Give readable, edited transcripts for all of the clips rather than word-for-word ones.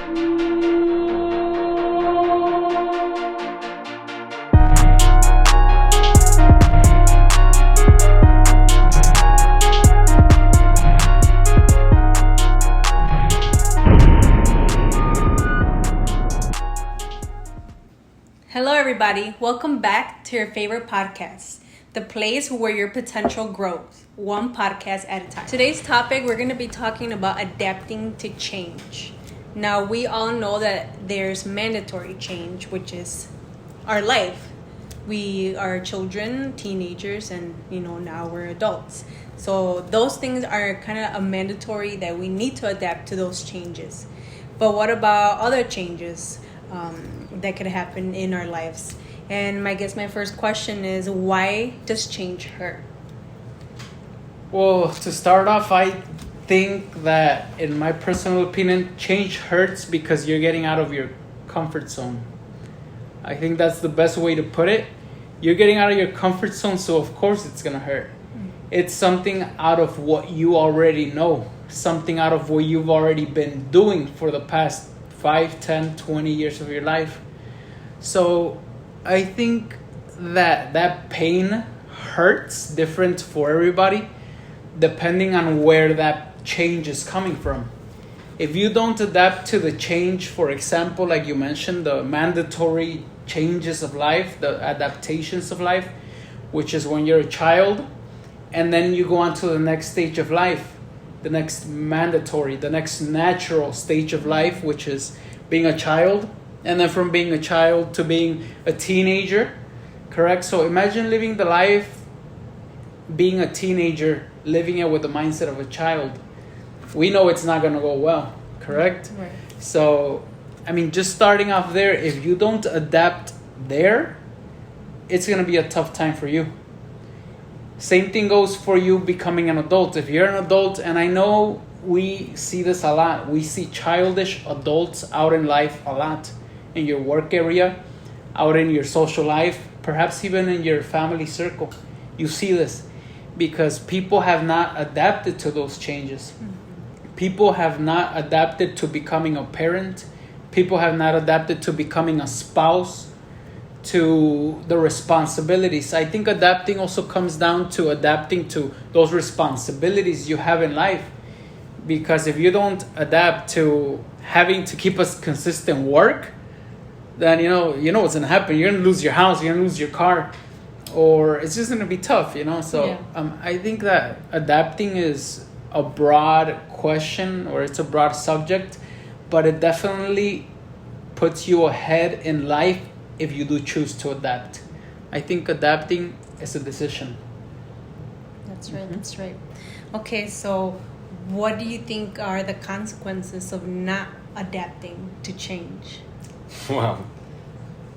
Hello, everybody. Welcome back to your favorite podcast, the place where your potential grows, one podcast at a time. Today's topic, we're going to be talking about adapting to change. Now, we all know that there's mandatory change, which is our life. We are children, teenagers, and now we're adults. So those things are kind of a mandatory that we need to adapt to those changes. But what about other changes that could happen in our lives? And I guess my first question is, why does change hurt? Well, to start off, I think that, in my personal opinion, change hurts because you're getting out of your comfort zone. I think that's the best way to put it. You're getting out of your comfort zone, so of course it's going to hurt. It's something out of what you already know, something out of what you've already been doing for the past 5, 10, 20 years of your life. So I think that pain hurts different for everybody, depending on where that change is coming from. If you don't adapt to the change, for example, like you mentioned, the mandatory changes of life, the adaptations of life, which is when you're a child, and then you go on to the next stage of life, the next mandatory, the next natural stage of life, which is being a child, and then from being a child to being a teenager, correct? So imagine living the life, being a teenager, living it with the mindset of a child. We know it's not going to go well, correct? Right. So, just starting off there, if you don't adapt there, it's going to be a tough time for you. Same thing goes for you becoming an adult. If you're an adult, and I know we see this a lot, we see childish adults out in life a lot, in your work area, out in your social life, perhaps even in your family circle. You see this because people have not adapted to those changes. People have not adapted to becoming a parent. People have not adapted to becoming a spouse, to the responsibilities. I think adapting also comes down to adapting to those responsibilities you have in life. Because if you don't adapt to having to keep a consistent work, then you know what's going to happen. You're going to lose your house, you're going to lose your car, or it's just going to be tough, So yeah. I think that adapting is a broad question, or it's a broad subject, but it definitely puts you ahead in life if you do choose to adapt. I think adapting is a decision. That's right, That's right. Okay, so what do you think are the consequences of not adapting to change? Well,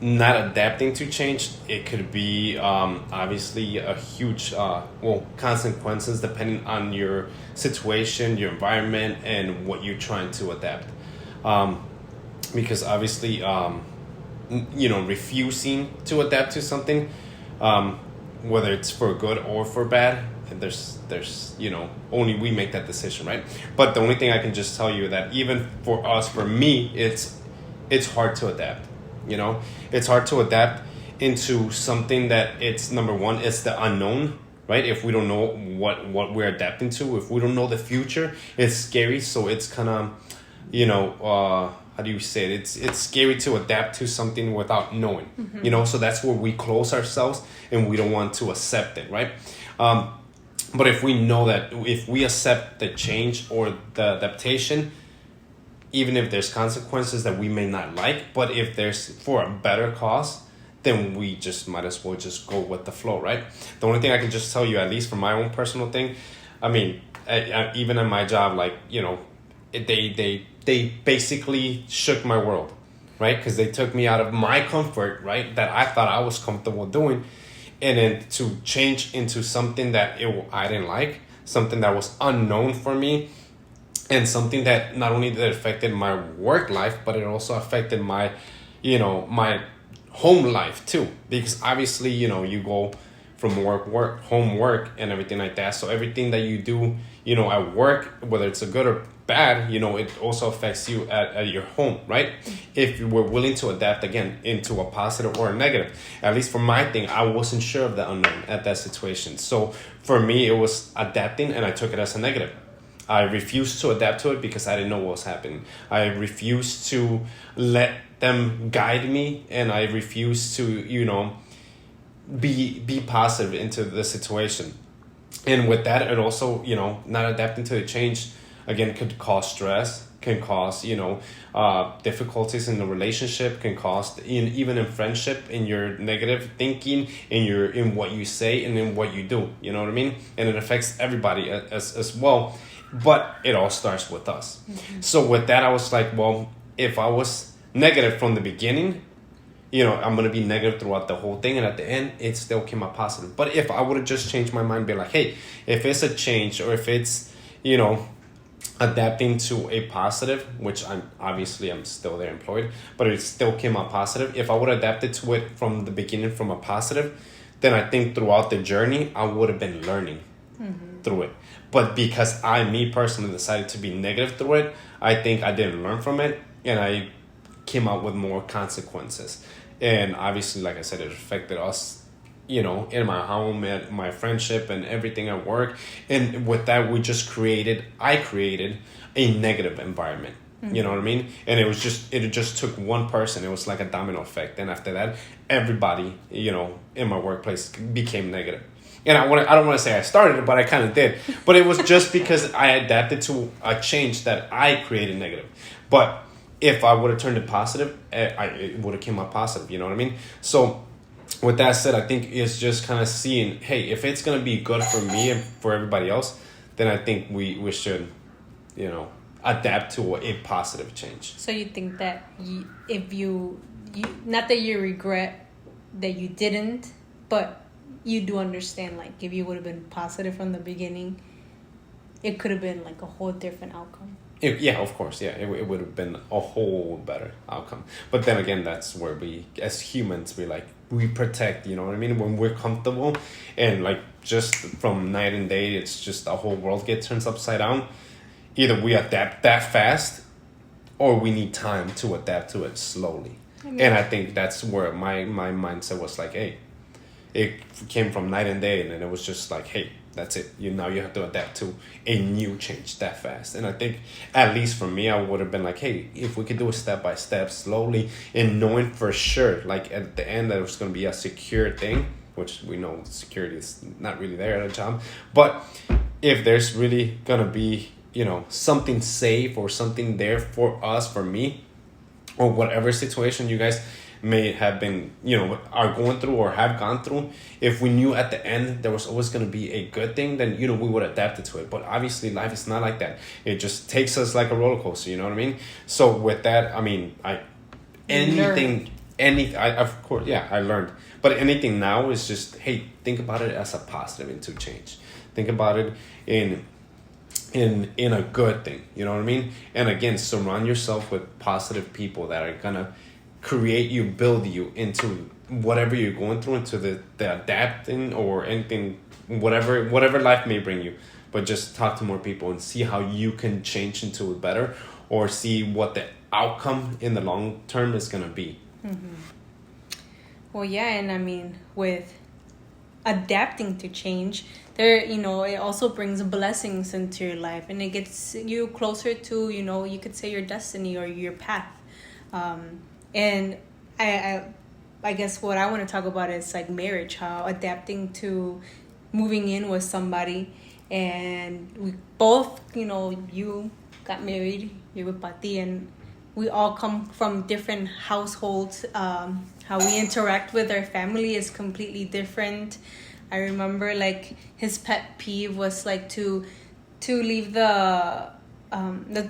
not adapting to change, it could be obviously a huge consequences depending on your situation, your environment, and what you're trying to adapt. Because obviously, refusing to adapt to something, whether it's for good or for bad, there's only we make that decision, right? But the only thing I can just tell you that even for me, it's hard to adapt. It's hard to adapt into something that it's, number one, it's the unknown, right? If we don't know what we're adapting to, if we don't know the future, it's scary. So it's kind of, how do you say it? It's scary to adapt to something without knowing, so that's where we close ourselves and we don't want to accept it, right? But if we know that, if we accept the change or the adaptation, even if there's consequences that we may not like, but if there's for a better cause, then we just might as well just go with the flow, right? The only thing I can just tell you, at least from my own personal thing, even in my job, they basically shook my world, right? Because they took me out of my comfort, right? That I thought I was comfortable doing. And then to change into something that I didn't like, something that was unknown for me, and something that not only did it affected my work life, but it also affected my, my home life too. Because obviously, you go from work, home, work, and everything like that. So everything that you do, at work, whether it's a good or bad, you know, it also affects you at your home, right? If we're willing to adapt again into a positive or a negative. At least for my thing, I wasn't sure of the unknown at that situation. So for me, it was adapting, and I took it as a negative. I refused to adapt to it because I didn't know what was happening. I refused to let them guide me, and I refused to, you know, be positive into the situation. And with that, it also, you know, not adapting to the change, again, could cause stress, can cause, you know, difficulties in the relationship, can cause, even in friendship, in your negative thinking, in what you say and in what you do, you know what I mean? And it affects everybody as well, but it all starts with us. Mm-hmm. So with that, I was like, well, if I was negative from the beginning, you know, I'm going to be negative throughout the whole thing. And at the end, it still came out positive. But if I would have just changed my mind, be like, hey, if it's a change, or if it's, you know, adapting to a positive, which I'm still there employed, but it still came out positive. If I would have adapted to it from the beginning from a positive, then I think throughout the journey, I would have been learning through it. But because me personally decided to be negative through it, I think I didn't learn from it, and I came out with more consequences. And obviously, like I said, it affected us, you know, in my home, and my friendship, and everything at work. And with that, I created a negative environment. Mm-hmm. You know what I mean? And it just took one person. It was like a domino effect. And after that, everybody, you know, in my workplace became negative. And I don't want to say I started it, but I kind of did. But it was just because I adapted to a change that I created negative. But if I would have turned it positive, it would have came out positive. You know what I mean? So with that said, I think it's just kind of seeing, hey, if it's going to be good for me and for everybody else, then I think we should, you know, adapt to a positive change. So you think that if you not that you regret that you didn't, but you do understand, like, if you would have been positive from the beginning, it could have been like a whole different outcome. Yeah, of course. Yeah, it would have been a whole better outcome. But then again, that's where we, as humans, we protect, you know what I mean? When we're comfortable, and like just from night and day, it's just a whole world gets turned upside down. Either we adapt that fast, or we need time to adapt to it slowly. Mm-hmm. And I think that's where my mindset was like, hey, it came from night and day, and then it was just like, hey, that's it. Now you have to adapt to a new change that fast. And I think, at least for me, I would have been like, hey, if we could do it step by step, slowly, and knowing for sure, like at the end, that it was going to be a secure thing, which we know security is not really there at a job. But if there's really going to be, you know, something safe or something there for us, for me, or whatever situation you guys may have been, you know, are going through or have gone through, if we knew at the end there was always going to be a good thing, then, you know, we would adapt it to it. But obviously life is not like that. It just takes us like a roller coaster, you know what I mean? So with that, I mean, I learned. But anything now is just, hey, think about it as a positive into change. Think about it in a good thing, you know what I mean? And again, surround yourself with positive people that are gonna create you, build you into whatever you're going through, into the adapting or anything, whatever life may bring you. But just talk to more people and see how you can change into it better, or see what the outcome in the long term is gonna be. Mm-hmm. Well, yeah, and I mean, with adapting to change, there, you know, it also brings blessings into your life, and it gets you closer to, you know, you could say your destiny or your path. And I guess what I want to talk about is like marriage, how adapting to moving in with somebody, and we both, you know, you got married, you're with Pati, and we all come from different households. How we interact with our family is completely different. I remember, like, his pet peeve was like to leave the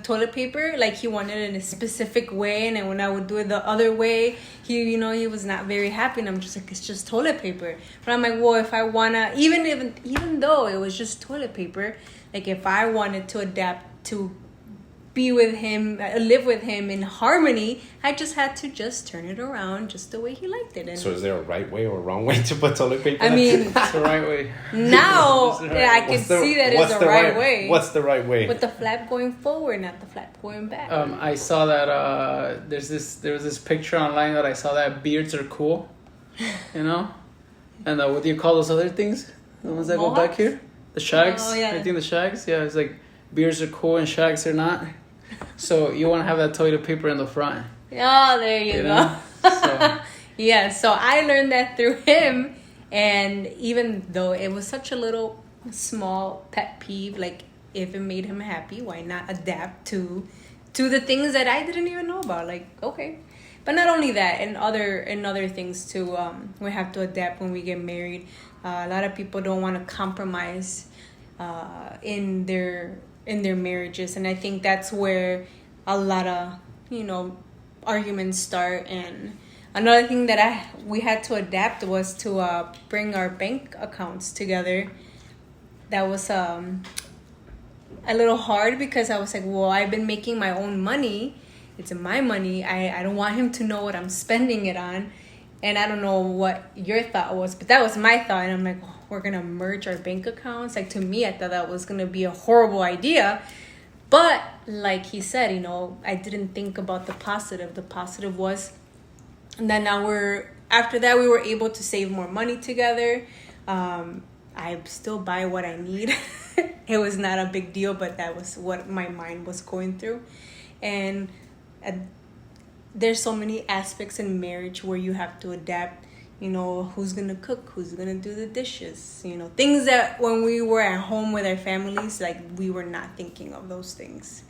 toilet paper, like he wanted it in a specific way, and then when I would do it the other way, he was not very happy, and I'm just like, it's just toilet paper. But I'm like, well, if I wanna, even though it was just toilet paper, like if I wanted to adapt to be with him, live with him in harmony. I just had to just turn it around just the way he liked it. And so is there a right way or a wrong way to put toilet paper? I mean, It's the right way. now It's the right I way. can see that it's the right way. What's the right way? With the flap going forward, not the flap going back. I saw that there was this picture online that I saw that beards are cool, you know, and what do you call those other things? The ones that go back Mohawks? here, the shags. Oh, yeah. I think the shags. Yeah, it's like beards are cool and shags are not. So you want to have that toilet paper in the front. Oh, there you go. know? So, Yeah, so I learned that through him, and even though it was such a little small pet peeve, like if it made him happy, why not adapt to the things that I didn't even know about? Like, okay. But not only that, and other things too. We have to adapt when we get married. A lot of people don't want to compromise in their marriages, and I think that's where a lot of arguments start. And another thing that we had to adapt was to bring our bank accounts together. That was a little hard because I was like, well, I've been making my own money. It's my money. I don't want him to know what I'm spending it on. And I don't know what your thought was, but that was my thought. And I'm like, oh, we're going to merge our bank accounts. Like, to me, I thought that was going to be a horrible idea. But like he said, I didn't think about the positive. The positive was that after that, we were able to save more money together. I still buy what I need. It was not a big deal, but that was what my mind was going through. And there's so many aspects in marriage where you have to adapt. Who's going to cook, who's going to do the dishes, things that when we were at home with our families, like, we were not thinking of those things.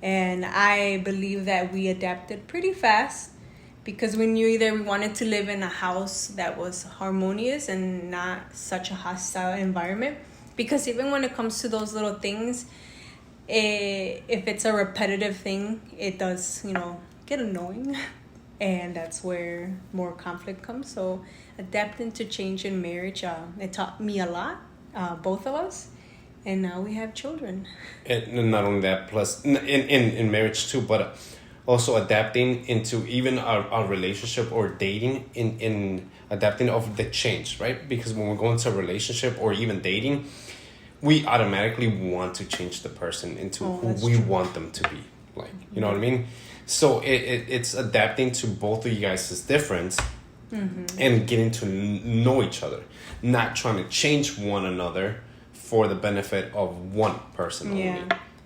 And I believe that we adapted pretty fast because we knew either we wanted to live in a house that was harmonious and not such a hostile environment. Because even when it comes to those little things, if it's a repetitive thing, it does, get annoying. And that's where more conflict comes. So adapting to change in marriage, it taught me a lot, both of us. And now we have children. And not only that, plus in marriage too, but also adapting into even our relationship or dating in adapting of the change, right? Because when we go into a relationship or even dating, we automatically want to change the person into who we want them to be. Like, you know what I mean? So it's adapting to both of you guys' difference and getting to know each other, not trying to change one another for the benefit of one person only.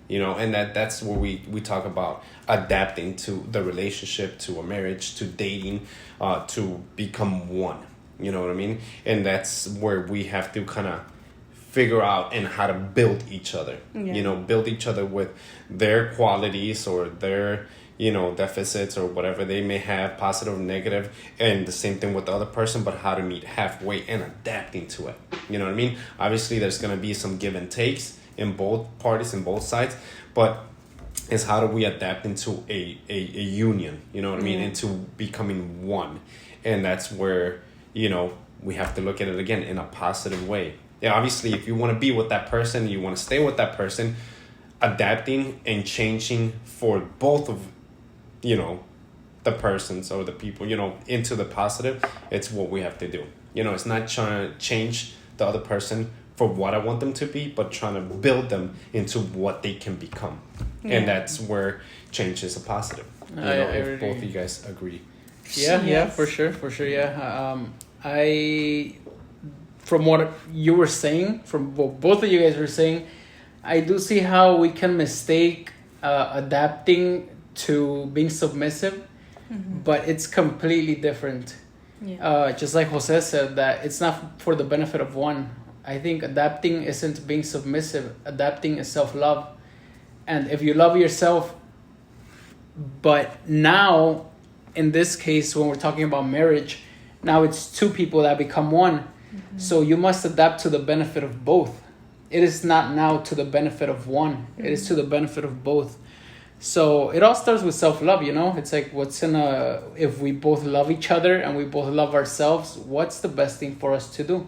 And that's where we talk about adapting to the relationship, to a marriage, to dating, to become one. You know what I mean? And that's where we have to kind of figure out and how to build each other. Build each other with their qualities or their deficits or whatever they may have, positive or negative, and the same thing with the other person, but how to meet halfway and adapting to it. You know what I mean? Obviously, there's going to be some give and takes in both parties, in both sides, but it's how do we adapt into a union, you know what I mean, into becoming one. And that's where, we have to look at it again in a positive way. Yeah, obviously, if you want to be with that person, you want to stay with that person, adapting and changing for both of the persons or the people, into the positive, it's what we have to do. It's not trying to change the other person for what I want them to be, but trying to build them into what they can become. And that's where change is a positive. If both of you guys agree. Yeah, for sure, yeah. From what you were saying, from what both of you guys were saying, I do see how we can mistake adapting to being submissive, but it's completely different. Just like Jose said, that it's not for the benefit of one. I think adapting isn't being submissive. Adapting is self-love. And if you love yourself, but now, in this case, when we're talking about marriage, now it's two people that become one. So you must adapt to the benefit of both. It is not now to the benefit of one. It is to the benefit of both. So it all starts with self-love, It's like, if we both love each other and we both love ourselves, what's the best thing for us to do?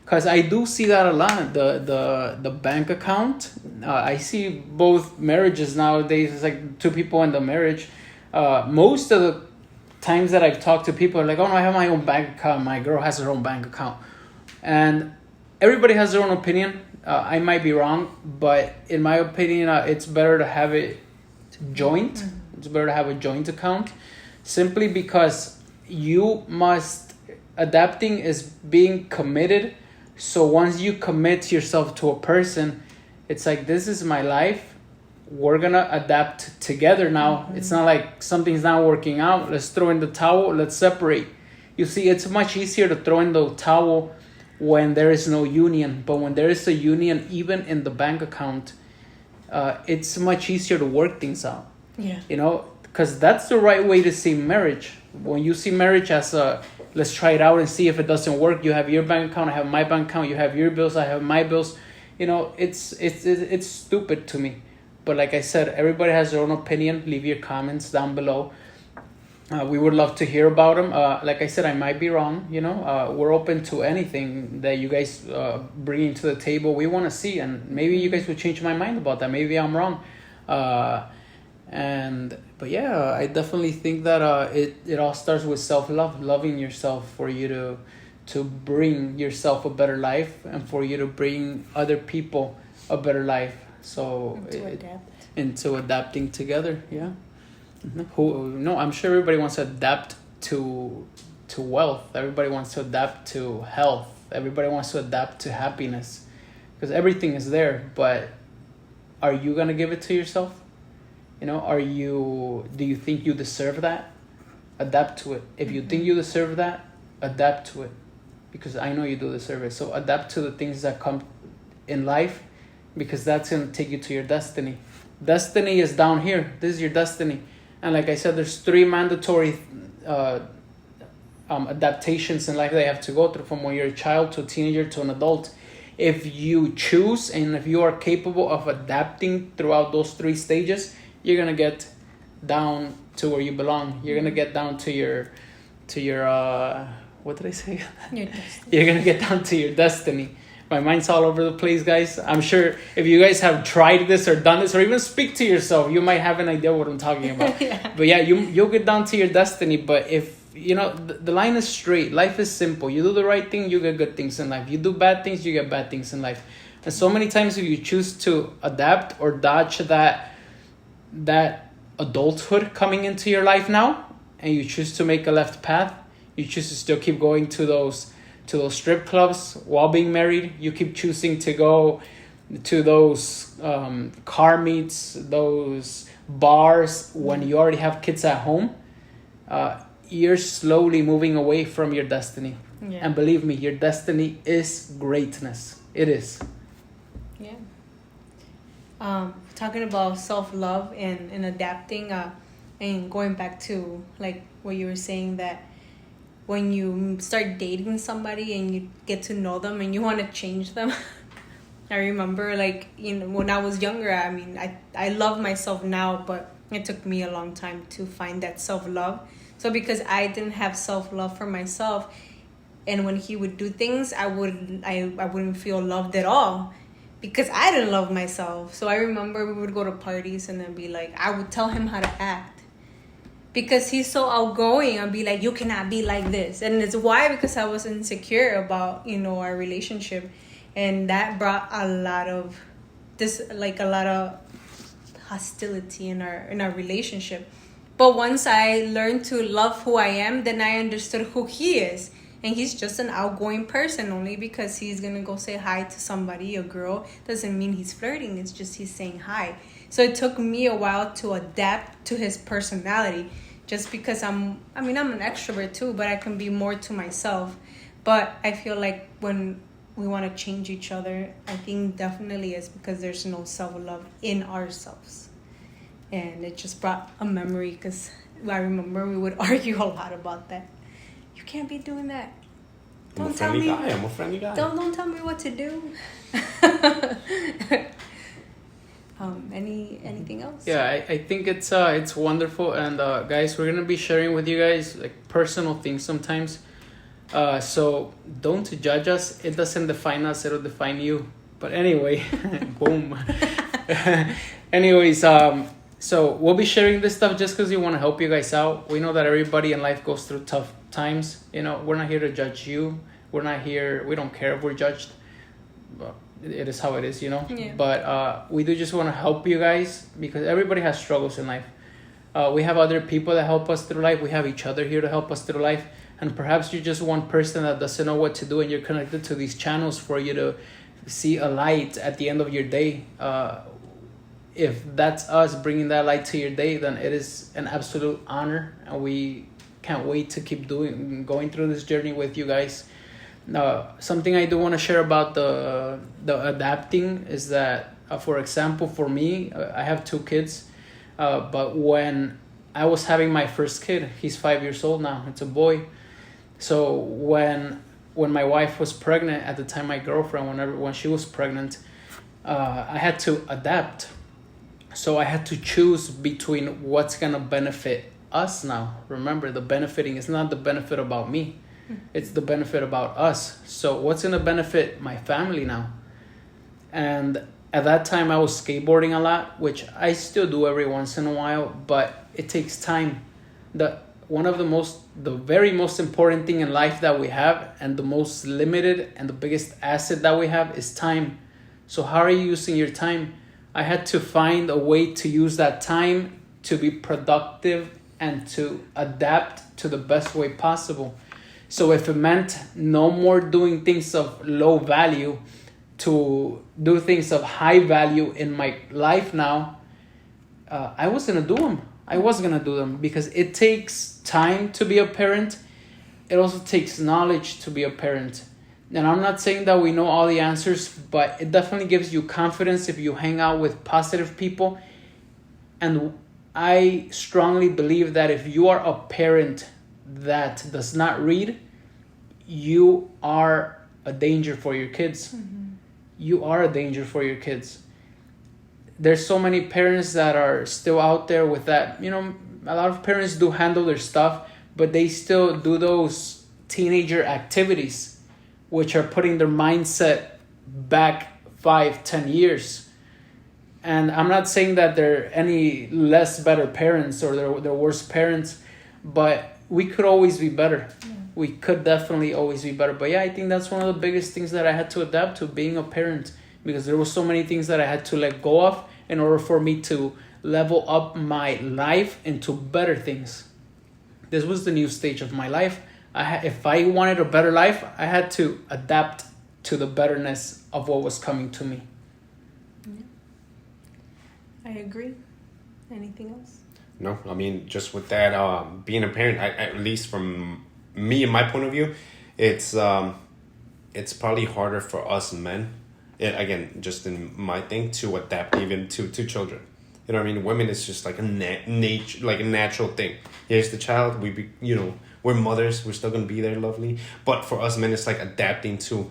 Because I do see that a lot. The bank account. I see both marriages nowadays. It's like two people in the marriage. Most of the times that I've talked to people are like, oh no, I have my own bank account. My girl has her own bank account. And everybody has their own opinion. I might be wrong, but in my opinion, it's better to have it joint. It's better to have a joint account, simply because adapting is being committed. So once you commit yourself to a person, it's like, this is my life. We're gonna adapt together now. It's not like something's not working out, let's throw in the towel, let's separate. You see, it's much easier to throw in the towel when there is no union. But when there is a union, even in the bank account, it's much easier to work things out. Yeah. Because that's the right way to see marriage. When you see marriage as let's try it out and see if it doesn't work. You have your bank account, I have my bank account. You have your bills, I have my bills. It's stupid to me. But like I said, everybody has their own opinion. Leave your comments down below. We would love to hear about them. Like I said, I might be wrong. We're open to anything that you guys bring to the table. We want to see, and maybe you guys would change my mind about that. Maybe I'm wrong. But yeah, I definitely think that it all starts with self-love, loving yourself, for you to bring yourself a better life, and for you to bring other people a better life. So into adapting together, yeah. No, I'm sure everybody wants to adapt to wealth. Everybody wants to adapt to health. Everybody wants to adapt to happiness, because everything is there. But are you gonna give it to yourself? Do you think you deserve that? Adapt to it. If you think you deserve that, adapt to it, because I know you do deserve it. So adapt to the things that come in life, because that's going to take you to your destiny. Destiny is down here. This is your destiny. And like I said, there's 3 mandatory adaptations in life that you have to go through, from when you're a child to a teenager to an adult. If you choose, and if you are capable of adapting throughout those 3 stages, you're going to get down to where you belong. You're going to get down to your what did I say? Your destiny. You're going to get down to your destiny. My mind's all over the place, guys. I'm sure if you guys have tried this or done this, or even speak to yourself, you might have an idea what I'm talking about. Yeah. But yeah, you'll get down to your destiny. But if, the line is straight. Life is simple. You do the right thing, you get good things in life. You do bad things, you get bad things in life. And so many times if you choose to adapt or dodge that adulthood coming into your life now, and you choose to make a left path, you choose to still keep going to those strip clubs while being married, you keep choosing to go to those car meets, those bars when you already have kids at home, you're slowly moving away from your destiny. Yeah. And believe me, your destiny is greatness. It is. Yeah. Talking about self-love and adapting, and going back to like what you were saying, that when you start dating somebody and you get to know them and you want to change them. I remember, when I was younger, I love myself now, but it took me a long time to find that self-love. So because I didn't have self-love for myself, and when he would do things, I wouldn't feel loved at all, because I didn't love myself. So I remember we would go to parties and then be like, I would tell him how to act. Because he's so outgoing, I'd be like, you cannot be like this. And it's why, because I was insecure about, our relationship. And that brought a lot of hostility in our relationship. But once I learned to love who I am, then I understood who he is. And he's just an outgoing person. Only because he's going to go say hi to somebody, a girl, doesn't mean he's flirting. It's just he's saying hi. So it took me a while to adapt to his personality. Just because I'm an extrovert too, but I can be more to myself. But I feel like when we want to change each other, I think definitely is because there's no self-love in ourselves. And it just brought a memory, because I remember we would argue a lot about that. You can't be doing that. I'm a friendly guy. Don't tell me what to do. Anything else? Yeah, I think it's wonderful, and guys, we're gonna be sharing with you guys like personal things sometimes. So don't judge us. It doesn't define us. It'll define you. But anyway, boom. Anyways, so we'll be sharing this stuff just because we want to help you guys out. We know that everybody in life goes through tough times. You know, we're not here to judge you. We're not here. We don't care if we're judged. But it is how it is, you know. Yeah. But we do just want to help you guys because everybody has struggles in life. We have other people that help us through life. We have each other here to help us through life. And perhaps you're just one person that doesn't know what to do, and you're connected to these channels for you to see a light at the end of your day. If that's us bringing that light to your day, then it is an absolute honor, and we can't wait to keep going through this journey with you guys. Something I do want to share about the adapting is that, for example, for me, I have 2 kids, but when I was having my first kid, he's 5 years old now. It's a boy. So when my wife was pregnant, at the time my girlfriend, when she was pregnant, I had to adapt. So I had to choose between what's gonna benefit us now. Remember, the benefiting is not the benefit about me. It's the benefit about us. So what's gonna benefit my family now? And at that time I was skateboarding a lot, which I still do every once in a while, but it takes time. The very most important thing in life that we have, and the most limited and the biggest asset that we have, is time. So how are you using your time? I had to find a way to use that time to be productive and to adapt to the best way possible. So if it meant no more doing things of low value to do things of high value in my life now, I was going to do them. I was going to do them because it takes time to be a parent. It also takes knowledge to be a parent. And I'm not saying that we know all the answers, but it definitely gives you confidence if you hang out with positive people. And I strongly believe that if you are a parent that does not read, you are a danger for your kids. Mm-hmm. You are a danger for your kids. There's so many parents that are still out there with that. You know, a lot of parents do handle their stuff, but they still do those teenager activities, which are putting their mindset back 5-10 years. And I'm not saying that they're any less better parents or they're worse parents, but we could always be better. Yeah. We could definitely always be better. But yeah, I think that's one of the biggest things that I had to adapt to, being a parent, because there were so many things that I had to let go of in order for me to level up my life into better things. This was the new stage of my life. If I wanted a better life, I had to adapt to the betterness of what was coming to me. Yeah. I agree. Anything else? No, I mean, just with that, being a parent, at least from me and my point of view, it's probably harder for us men, again, just in my thing, to adapt even to children. You know what I mean? Women, it's just like a natural thing. Here's the child. We're mothers. We're still gonna be there, lovely. But for us men, it's like adapting to,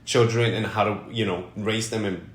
children and how to, raise them and,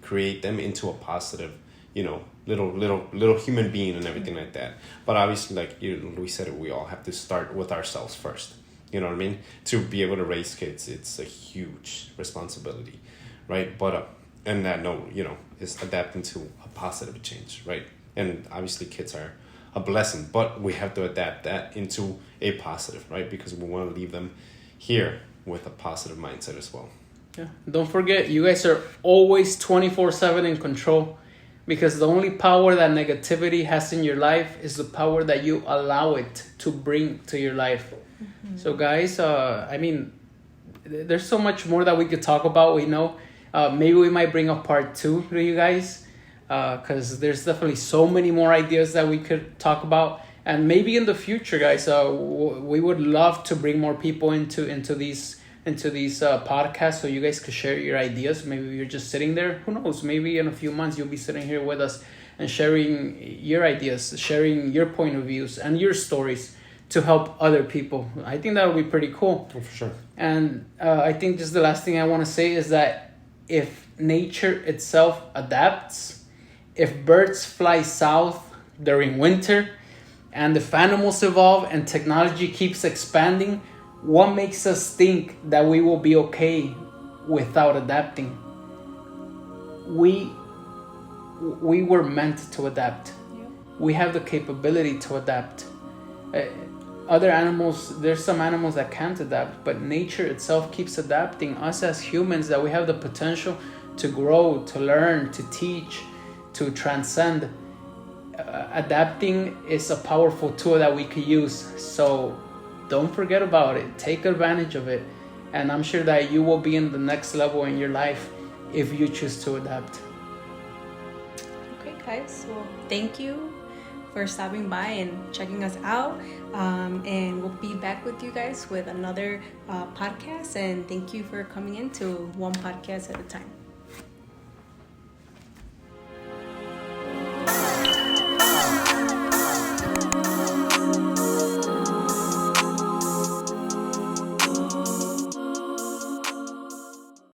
create them into a positive, little human being and everything like that. But obviously, like we said, we all have to start with ourselves first. You know what I mean? To be able to raise kids, it's a huge responsibility, right? But and that note, is adapting to a positive change, right? And obviously, kids are a blessing, but we have to adapt that into a positive, right? Because we want to leave them here with a positive mindset as well. Yeah. Don't forget, you guys are always 24/7 in control, because the only power that negativity has in your life is the power that you allow it to bring to your life. Mm-hmm. So guys, there's so much more that we could talk about. We know maybe we might bring a part 2 to you guys, because there's definitely so many more ideas that we could talk about. And maybe in the future, guys, we would love to bring more people into these podcasts, so you guys could share your ideas. Maybe you're just sitting there. Who knows? Maybe in a few months you'll be sitting here with us and sharing your ideas, sharing your point of views and your stories to help other people. I think that would be pretty cool. Oh, for sure. And I think just the last thing I want to say is that if nature itself adapts, if birds fly south during winter, And if animals evolve and technology keeps expanding, what makes us think that we will be okay without adapting? We were meant to adapt. Yeah. We have the capability to adapt. Other animals, there's some animals that can't adapt, but nature itself keeps adapting. Us as humans, that we have the potential to grow, to learn, to teach, to transcend. Adapting is a powerful tool that we could use. So don't forget about it. Take advantage of it. And I'm sure that you will be in the next level in your life if you choose to adapt. Okay, guys. Well, thank you for stopping by and checking us out. And we'll be back with you guys with another podcast. And thank you for coming into one podcast at a time.